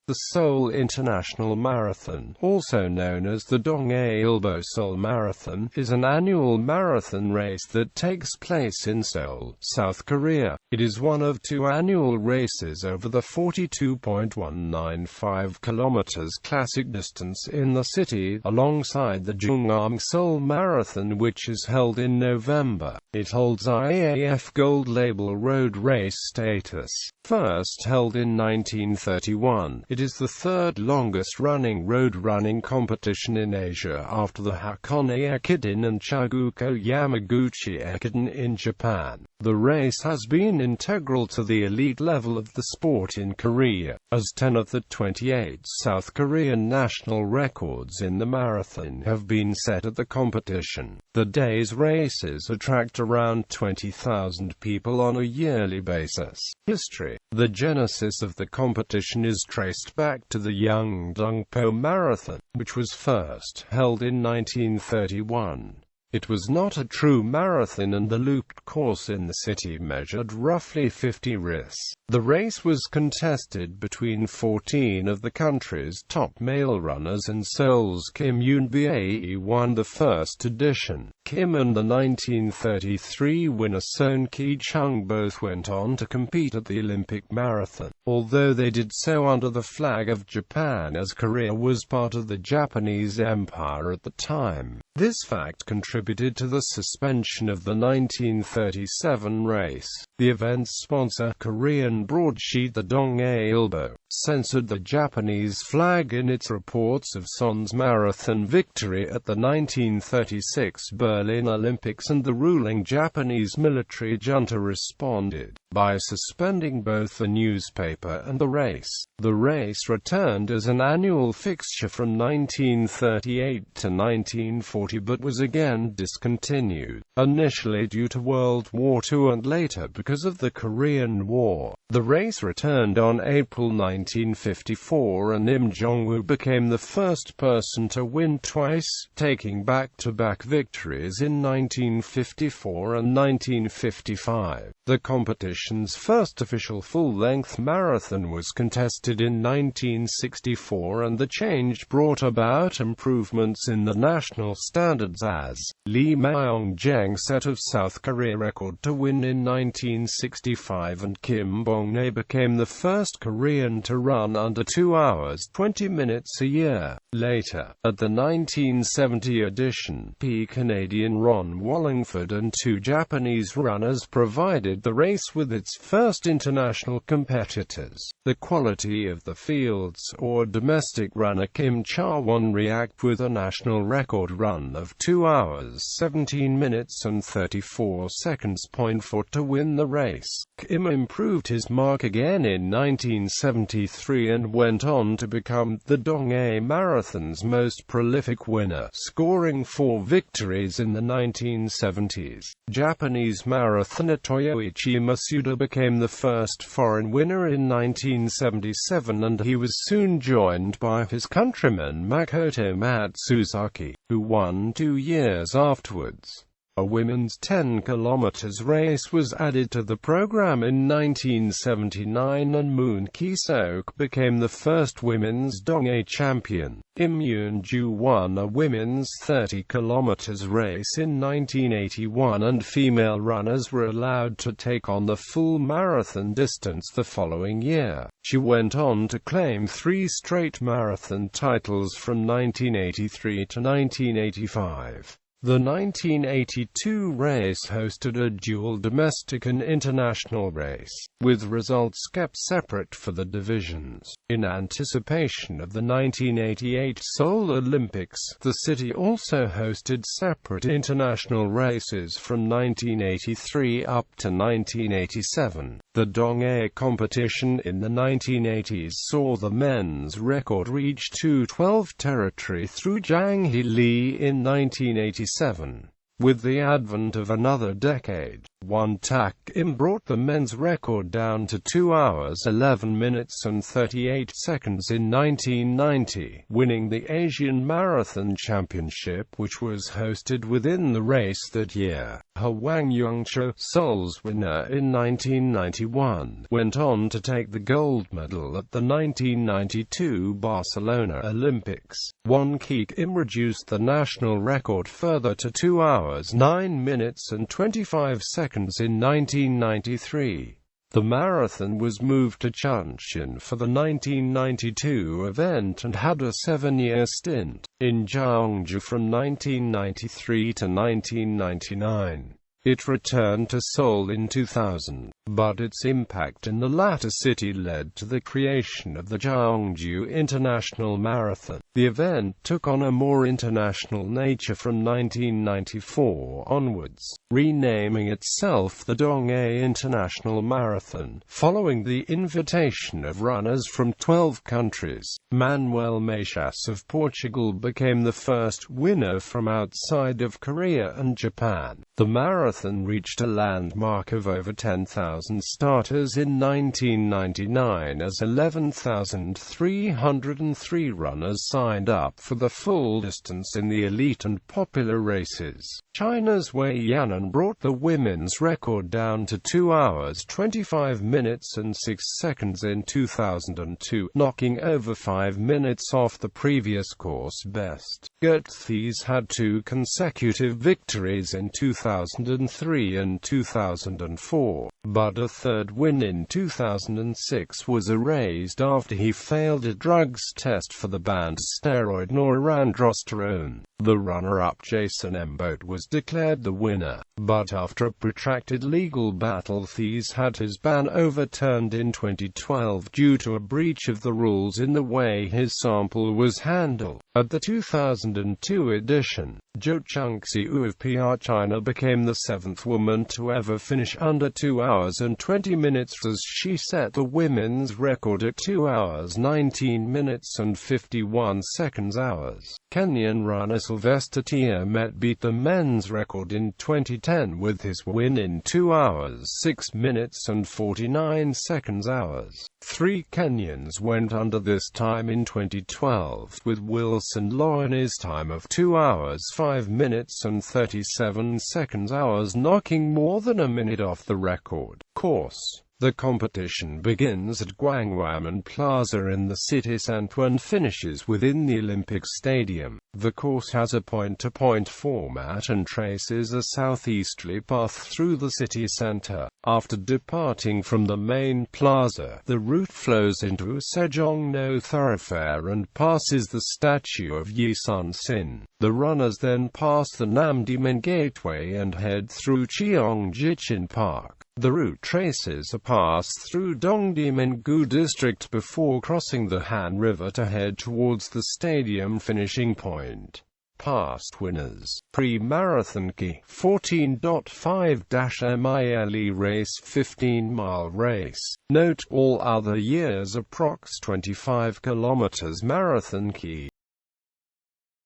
The Seoul International Marathon, also known as the Dong-A Ilbo Seoul Marathon, is an annual marathon race that takes place in Seoul, South Korea. It is one of two annual races over the 42.195 km classic distance in the city, alongside the JoongAng Seoul Marathon, which is held in November. It holds IAAF Gold Label Road Race status. First held in 1931, it is the third longest running road running competition in Asia after the Hakone Ekiden and Chugoku Yamaguchi Ekiden in Japan. The race has been integral to the elite level of the sport in Korea, as 10 of the 28 South Korean national records in the marathon have been set at the competition. The day's races attract around 20,000 people on a yearly basis. History. The genesis of the competition is traced back to the JoongAng Seoul Marathon, which was first held in 1931. It was not a true marathon, and the looped course in the city measured roughly 50 ris. The race was contested between 14 of the country's top male runners, and Seoul's Kim Yoon-bae won the first edition. Kim and the 1933 winner Son Ki-chung both went on to compete at the Olympic marathon, although they did so under the flag of Japan, as Korea was part of the Japanese Empire at the time. This fact contributed to the suspension of the 1937 race. The event's sponsor, Korean broadsheet the Dong-A Ilbo, censored the Japanese flag in its reports of Son's marathon victory at the 1936 Berlin Olympics, and the ruling Japanese military junta responded by suspending both the newspaper and the race. The race returned as an annual fixture from 1938 to 1940, but was again discontinued, initially due to World War II and later because of the Korean War. The race returned on April 1954, and Im Jong-woo became the first person to win twice, taking back-to-back victories in 1954 and 1955. The competition's first official full-length marathon was contested in 1964, and the change brought about improvements in the national standards, as Lee Myong-jae set a South Korea record to win in 1965, and Kim Bong-nae became the first Korean to run under 2 hours 20 minutes a year. Later, at the 1970 edition, Canadian Ron Wallingford and two Japanese runners provided the race with its first international competitors. The quality of the field's or domestic runner Kim Cha-won react with a national record run of 2 hours 17 minutes and 34 seconds. 4 to win the race. Kim improved his mark again in 1973 and went on to become the Dong-A Marathon's most prolific winner, scoring 4 victories in the 1970s. Japanese marathoner Toyoichi Masuda became the first foreign winner in 1977, and he was soon joined by his countryman Makoto Matsuzaki, who won 2 years afterwards. A women's 10 km race was added to the program in 1979, and Moon Ki-seok became the first women's Dong-A champion. Im Yoon-ju won a women's 30 km race in 1981, and female runners were allowed to take on the full marathon distance the following year. She went on to claim 3 straight marathon titles from 1983 to 1985. The 1982 race hosted a dual domestic and international race, with results kept separate for the divisions. In anticipation of the 1988 Seoul Olympics, the city also hosted separate international races from 1983 up to 1987. The Dong-A competition in the 1980s saw the men's record reach 2:12 territory through Jang Hee Lee in 1987. With the advent of another decade, Won Tak-im brought the men's record down to 2 hours 11 minutes and 38 seconds in 1990, winning the Asian Marathon Championship, which was hosted within the race that year. JoongAng Seoul's winner in 1991, went on to take the gold medal at the 1992 Barcelona Olympics. Won Tak-im reduced the national record further to 2 hours 9 minutes and 25 seconds in 1993. The marathon was moved to Chuncheon for the 1992 event and had a 7-year stint in Gyeongju from 1993 to 1999. It returned to Seoul in 2000, but its impact in the latter city led to the creation of the Jeongju International Marathon. The event took on a more international nature from 1994 onwards, renaming itself the Dong-A International Marathon, following the invitation of runners from 12 countries. Manuel Machas of Portugal became the first winner from outside of Korea and Japan. The marathon reached a landmark of over 10,000 starters in 1999 as 11,303 runners signed up for the full distance in the elite and popular races. China's Wei Yanan brought the women's record down to 2 hours 25 minutes and 6 seconds in 2002, knocking over 5 minutes off the previous course best. Thies had 2 consecutive victories in 2003 and 2004, but a third win in 2006 was erased after he failed a drugs test for the banned steroid norandrosterone. The runner-up Jason Embote was declared the winner, but after a protracted legal battle, Thies had his ban overturned in 2012 due to a breach of the rules in the way his sample was handled. At the 2002 edition, JoongAng Seoul of PR China became the 7th woman to ever finish under 2 hours and 20 minutes as she set the women's record at 2 hours 19 minutes and 51 seconds hours. Kenyan runner Sylvester Tiamet beat the men's record in 2010 with his win in 2 hours 6 minutes and 49 seconds hours. 3 Kenyans went under this time in 2012, with Wilson Loine's time of 2 hours 5 minutes and 37 seconds hours knocking more than a minute off the record. Course. The competition begins at Gwanghwamun Plaza in the city centre and finishes within the Olympic Stadium. The course has a point-to-point format and traces a southeasterly path through the city centre. After departing from the main plaza, the route flows into Sejongno thoroughfare and passes the statue of Yi Sun-sin. The runners then pass the Namdaemun Gateway and head through Cheongjichin Park. The route traces a pass through Dongdaemun-gu district before crossing the Han River to head towards the stadium finishing point. Past winners: Pre-Marathon Ki 14.5-mile race 15-mile race. Note: all other years approx 25 km Marathon Ki